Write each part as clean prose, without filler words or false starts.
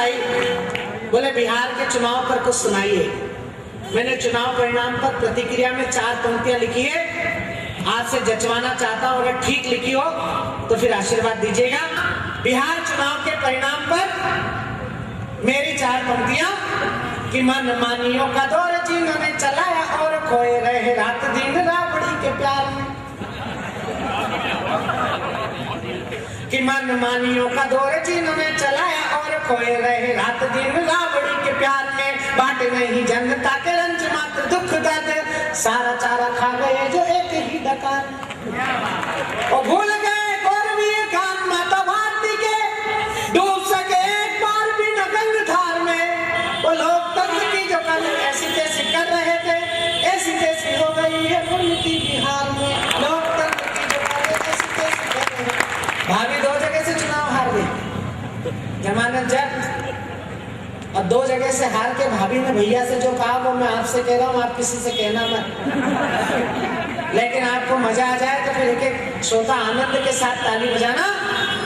आई, बोले बिहार के चुनाव पर कुछ सुनाइए। मैंने चुनाव परिणाम पर प्रतिक्रिया में 4 पंक्तियां लिखी है, आज से जचवाना चाहता हूं, अगर ठीक लिखी हो तो फिर आशीर्वाद दीजिएगा। बिहार चुनाव के परिणाम पर मेरी 4 पंक्तियां कि मन मानियों का दौर जिन्होंने चलाया और खोए रहे रात दिन राबड़ी के प्यार में, कि मन मानियों का दौर जिन्होंने चलाया और खोए रहे रात दिन राबड़ी के प्यार में, बांटे नहीं जनता के रंज मात्र दुख दर्द, सारा चारा खा गए जो एक ही डकार, और भूल गए गौरवीय खान माता भारती के, डूब सके एक बार भी न गंगाधार में, वो लोकतंत्र की जो कल ऐसी तैसी कर रहे थे, ऐसी तैसी हो गई है उनकी बिहार में, लोकतंत्र की जो कल ऐसी तैसी कर रहे थे। भाभी 2 जगह से चुनाव हार गई, जमानत जब्त, और 2 जगह से हार के भाभी ने भैया से जो कहा वो मैं आपसे कह रहा हूँ, आप किसी से कहना मत। लेकिन आपको मजा आ जाए तो फिर एक श्रोता आनंद के साथ ताली बजाना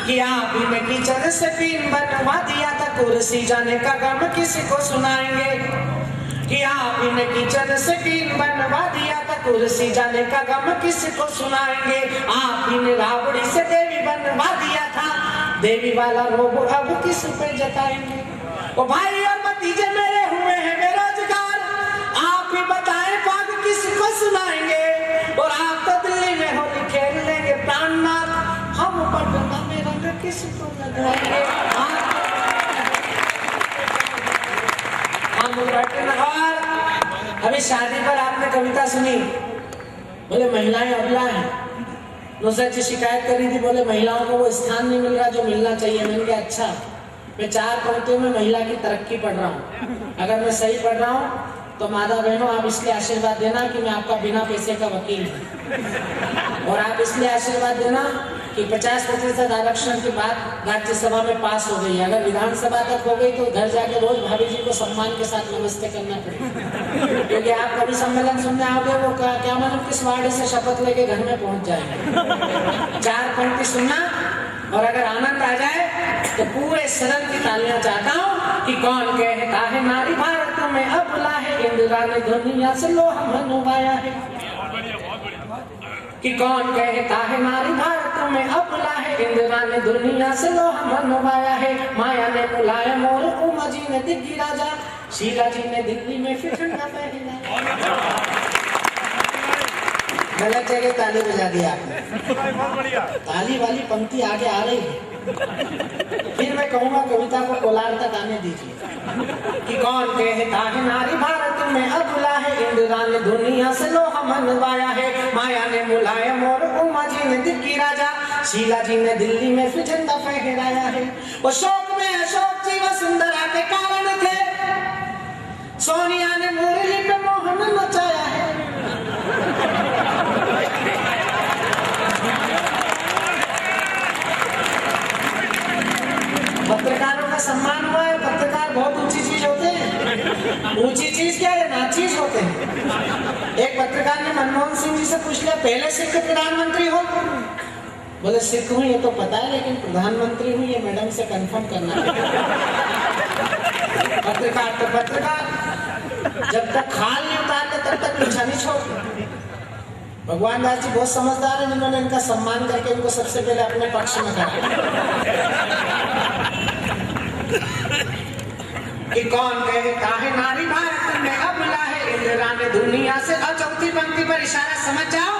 कि आप ही ने कीचड़ से पीन बनवा दिया था, कुर्सी जाने का गम किसी को सुनाएंगे, कि आप ही ने कीचड़ से पीन बनवा दिया था, कुर्सी जाने का गम किसी को सुनाएंगे, आप ही ने रावड़ी से देवी बनवा दिया था, देवी वाला रोब अब किस पे जताएंगे। ओ भाई और भतीजे मेरे हुए हैं बेरोजगार, आप ही बताएं बात किसको सुनाएंगे, और आप तो दिल्ली में होली खेल लेंगे प्राणनाथ, हम पटना में रंग किसको लगाएंगे, हम पटना। अभी शादी पर आपने कविता सुनी, बोले महिलाएं अबला है, नुसरत जी शिकायत करी थी, बोले महिलाओं को वो स्थान नहीं मिल रहा जो मिलना चाहिए। मैंने कहा अच्छा, मैं 4 पंक्तियों में महिला की तरक्की पढ़ रहा हूँ, अगर मैं सही पढ़ रहा हूँ तो माता बहनों आप इसलिए आशीर्वाद देना कि मैं आपका बिना पैसे का वकील हूँ, और आप इसलिए आशीर्वाद देना कि 50% आरक्षण की बात राज्यसभा में पास हो गई है, अगर विधानसभा तक हो गई तो घर जाके रोज भाभी जी को सम्मान के साथ नमस्ते करना पड़ेगा, क्योंकि आप कभी सम्मेलन सुनने आओगे वो क्या मालूम किस वार्ड से शपथ लेके घर में पहुंच जाएंगे। 4 पंक्ति सुनना, और अगर आनंद आ जाए तो पूरे सदन की तालियां चाहता हूँ कि कौन कहता है नारी भारत में अबला है, इंदिरा ने दुनिया से लोहा मनवाया है, कि कौन कहता है नारी भारत में अबला है, इंदिरा ने दुनिया से लोहा मनवाया है, माया ने मुलायम और उमा जी ने दिग्गी राजा, शीला जी ने दिल्ली में फिर ठंडा पहना। गलत जगह ताली बजा दिया आपने, ताली वाली पंक्ति आगे आ रही है, फिर मैं कहूँगा कविता को कोलार तक आने दीजिए, कि कौन कहता है नारी भारत में अबला है, इंदिरा ने दुनिया से लोहा मनवाया है, माया ने मुलायम और उमा जी ने दिग्गी राजा, शीला जी ने दिल्ली में फिर झंडा फहराया है, वो शोक में अशोक जी वसुंधरा के कारण थे, सोनिया ने मुरली पे मोहन नचाया है, पत्रकारों का सम्मान हुआ है, पत्रकार बहुत ऊंची चीज होते हैं, ऊंची चीज क्या है, नाचीज होते हैं। एक पत्रकार ने मनमोहन सिंह जी से पूछ लिया पहले सिख प्रधानमंत्री हो, बोले सिख हूँ ये तो पता है, लेकिन प्रधानमंत्री हूँ ये मैडम से कंफर्म करना है। पत्रकार तो पत्रकार, जब तक खाल नहीं उतारते तब तक पीछा नहीं छोड़ते। भगवान दास जी बहुत समझदार है, जिन्होंने इनका सम्मान करके इनको सबसे पहले अपने पक्ष में करा, कि कौन कहता है नारी भारत में अबला है, इंदिरा ने दुनिया से, और 4थी पंक्ति पर इशारा समझ जाओ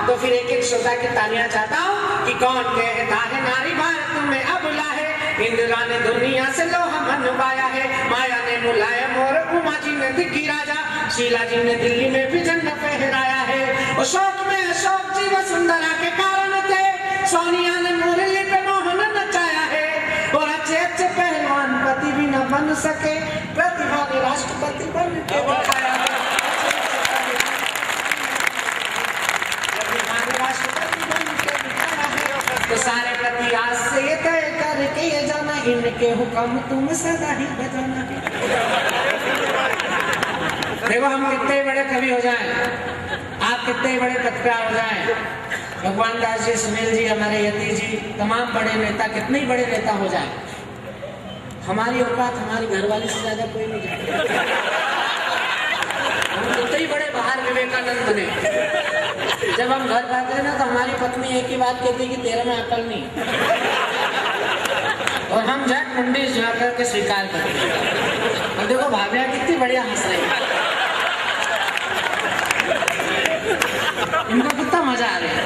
तो फिर एक श्रोता की तालियां चाहता हूँ, कि कौन कहता है नारी भारत में अबला है, इंदिरा ने दुनिया से लोहा मनवाया है, माया ने मुलायम और उमा जी ने दिग्गी राजा, शीला जी ने दिल्ली में भी झंडा फहराया है, अशोक में अशोक जी वसुंधरा के कारण थे, सोनिया ने मुरली पे मोहन नचाया है, और अच्छे अच्छे पहलवान पति भी न बन सके, प्रतिभा ने राष्ट्रपति बन के दिखाया है, राष्ट्रपति बन के दिखाया है, तो सारे प्रति आज से ये तय करके ये जाना, इनके हुक्म तुम सदा ही बजाना है। देखो हम कितने बड़े कवि हो जाएं, आप कितने बड़े पत्रकार हो जाएं, भगवान दास जी, सुनील जी, हमारे यति जी, तमाम बड़े नेता, कितने बड़े नेता हो जाएं, हमारी औकात हमारी घरवाली से ज्यादा कोई नहीं जानता। हम तो ही बड़े बाहर विवेकानंद बने। जब हम घर जाते हैं ना तो हमारी पत्नी एक ही बात कहती है कि तेरे में अकल नहीं, और हम झट मुंडी जा करके स्वीकार करते हैं। और देखो भाभिया कितनी बढ़िया हंस रही है, इनको कितना मजा आ रहा है।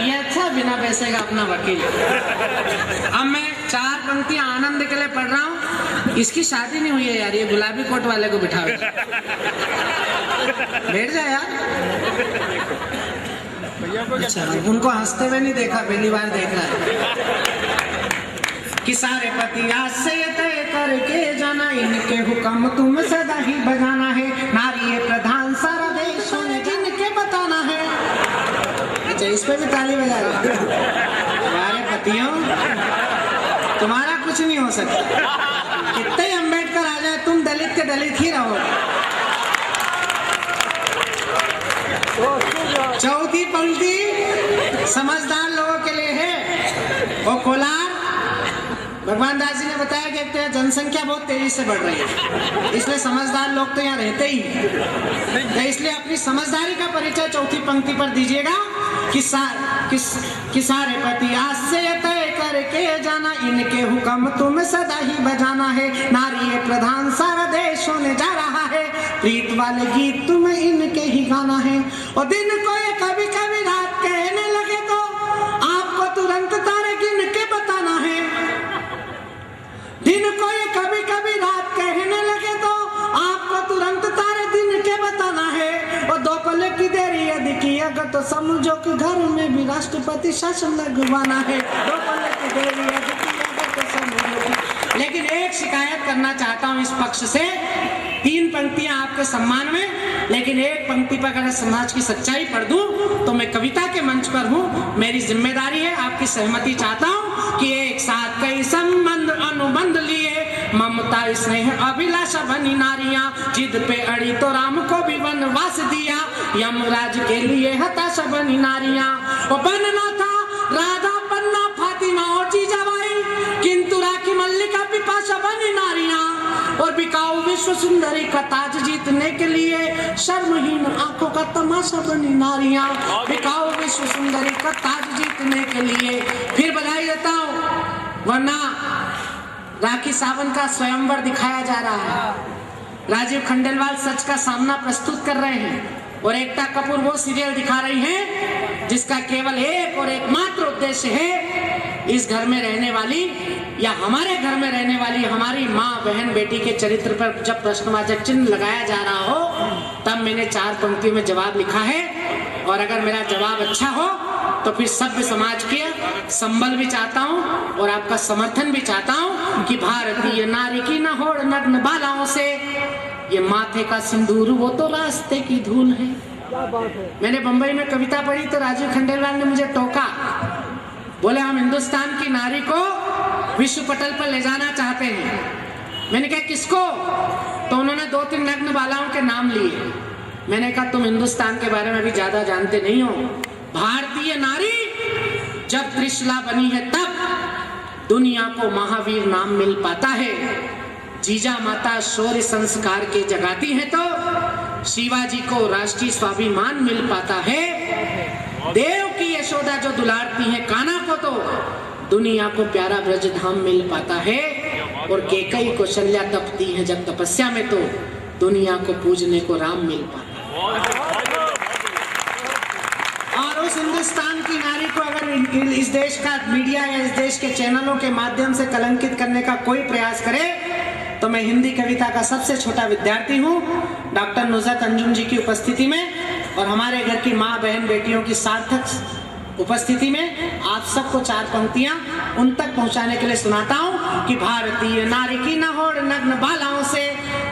ये अच्छा बिना पैसे का अपना वकील। अब मैं 4 पंक्तियां आनंद के लिए पढ़ रहा हूँ। इसकी शादी नहीं हुई है यार, ये गुलाबी कोट वाले को बिठाओ, बैठ जाए यार। अच्छा, उनको हंसते हुए नहीं देखा, पहली बार देख रहा है। कि सारे पति आज से तय करके जाना, इनके हुक्म तुम सदा ही बजाना है। नारी ये प्रधान सारा देश जिनके बताना है। अच्छा, इस पे भी ताली बजा रहा। हमारे पतियों, तुम्हारा कुछ नहीं हो सकता। कितने अम्बेडकर आ जाए, तुम दलित के दलित ही रहोगे। चौथी पंक्ति समझदार लोगों के लिए है। और कोलार भगवान दास जी ने बताया कि तो जनसंख्या बहुत तेजी से बढ़ रही है, इसलिए समझदार लोग तो यहाँ रहते ही तो इसलिए अपनी समझदारी का परिचय चौथी पंक्ति पर दीजिएगा। कि सारे पति आज से तय करके जाना, इनके हुक्म तुम सदा ही बजाना है। नारी ये प्रधान सारा देश होने जा रहा है, प्रीत वाले गीत तुम इनके ही गाना है। और दिन को ये कभी कभी रात कहने लगे तो आपको तुरंत तारे गिन के बताना है। दिन को ये कभी कभी रात कहने लगे तो आपको तुरंत तारे दिन के बताना है। और 2 पल की देरी यदि की अगर तो समझो कि घर में भी राष्ट्रपति शासन लगवाना है। 2 पल की देरी यदि की अगर तो समझो। लेकिन एक शिकायत करना चाहता हूँ इस पक्ष से। 3 पंक्तियां आपके सम्मान में, लेकिन एक पंक्ति पर अगर समाज की सच्चाई पढ़ दूं तो मैं कविता के मंच पर हूँ, मेरी जिम्मेदारी है, आपकी सहमति चाहता हूँ कि एक साथ कई संबंध अनुबंध लिए, ममता स्नेह अभिलाषा बनी नारियां, जिद पे अड़ी तो राम को भी वनवास दिया, यमराज के लिए हताशा बनी नारियां। वो बनना था राधा पन्ना फातिमा और जीजाबाई, किंतु राखी मल्लिका पिपासा बनी नारियां। और बिकाऊ विश्व सुंदरी का ताज जीतने के लिए शर्महीन आंखों का तमाशा बनी नारियां। बिकाऊ विश्व सुंदरी का ताज जीतने के लिए। फिर बधाई देता हूँ, वरना राखी सावंत का स्वयंवर दिखाया जा रहा है, राजीव खंडेलवाल सच का सामना प्रस्तुत कर रहे हैं, और एकता कपूर वो सीरियल दिखा रही हैं जिसका केवल एक और एकमात्र उद्देश्य है इस घर में रहने वाली या हमारे घर में रहने वाली हमारी माँ बहन बेटी के चरित्र पर जब प्रश्नवाचक चिन्ह लगाया जा रहा हो तब मैंने 4 पंक्तियों में जवाब लिखा है। और अगर मेरा जवाब अच्छा हो तो फिर सभ्य समाज के संबल भी चाहता हूँ और आपका समर्थन भी चाहता हूँ कि भारतीय नारी की न होड़ नग्न बालाओं से, ये माथे का सिंदूर वो तो रास्ते की धूल है। मैंने बंबई में कविता पढ़ी तो राजीव खंडेलवाल ने मुझे टोका, बोले हम हिंदुस्तान की नारी को विश्व पटल पर ले जाना चाहते हैं। मैंने कहा किसको? तो उन्होंने 2-3 नग्न बालाओं के नाम लिए। मैंने कहा तुम हिंदुस्तान के बारे में भी ज्यादा जानते नहीं हो। भारतीय नारी जब त्रिशला बनी है तब दुनिया को महावीर नाम मिल पाता है। जीजा माता शौर्य संस्कार के जगाती है तो शिवाजी को राष्ट्रीय स्वाभिमान मिल पाता है। देव की यशोदा जो दुलारती है कान्हा को तो दुनिया को प्यारा ब्रजधाम मिल पाता है। और केकई कौशल्या तपती है जब तपस्या में तो दुनिया को पूजने को राम मिल पाता है। और उस हिंदुस्तान की नारी को अगर इस देश का मीडिया या इस देश के चैनलों के माध्यम से कलंकित करने का कोई प्रयास करे तो मैं हिंदी कविता का सबसे छोटा विद्यार्थी हूँ, डॉक्टर नुसरत अंजुम जी की उपस्थिति में और हमारे घर की माँ बहन बेटियों की सार्थक उपस्थिति में आप सबको 4 पंक्तियां उन तक पहुंचाने के लिए सुनाता हूं कि भारतीय नारी की न होड़ नग्न बालाओं से,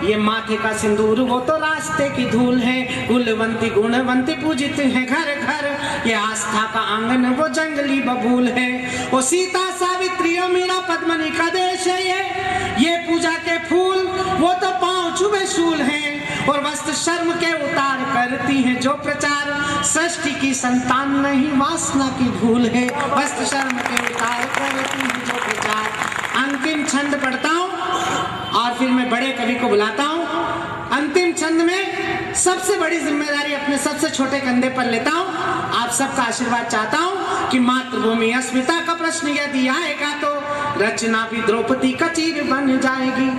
ये माथे का सिंदूर वो तो रास्ते की धूल है। कुलवंती गुणवंती पूजित है घर घर, ये आस्था का आंगन वो जंगली बबूल है। वो सीता सावित्री और मीरा पद्मनी का देश है ये पूजा के फूल वो तो पांव छुए शूल हैं। और वस्त्र शर्म के उतार करती है जो प्रचार, सृष्टि की संतान नहीं वासना की भूल है। वस्त्र शर्म के उतार करती है जो प्रचार। अंतिम छंद पढ़ता हूँ कवि को बुलाता हूँ। अंतिम छंद में सबसे बड़ी जिम्मेदारी अपने सबसे छोटे कंधे पर लेता हूँ। आप सबका आशीर्वाद चाहता हूँ कि मातृभूमि अस्मिता का प्रश्न यदि आएगा तो रचना भी द्रौपदी का चीर बन जाएगी।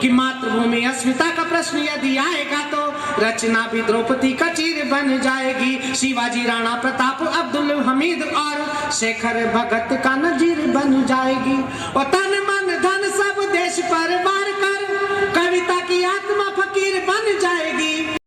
कि मातृभूमि अस्मिता का प्रश्न यदि आएगा तो रचना भी द्रौपदी का चीर बन जाएगी। शिवाजी, राणा प्रताप, अब्दुल हमीद और शेखर भगत का नजीर बन जाएगी। और तन मन धन सब देश पर वार कर कविता की आत्मा फकीर बन जाएगी।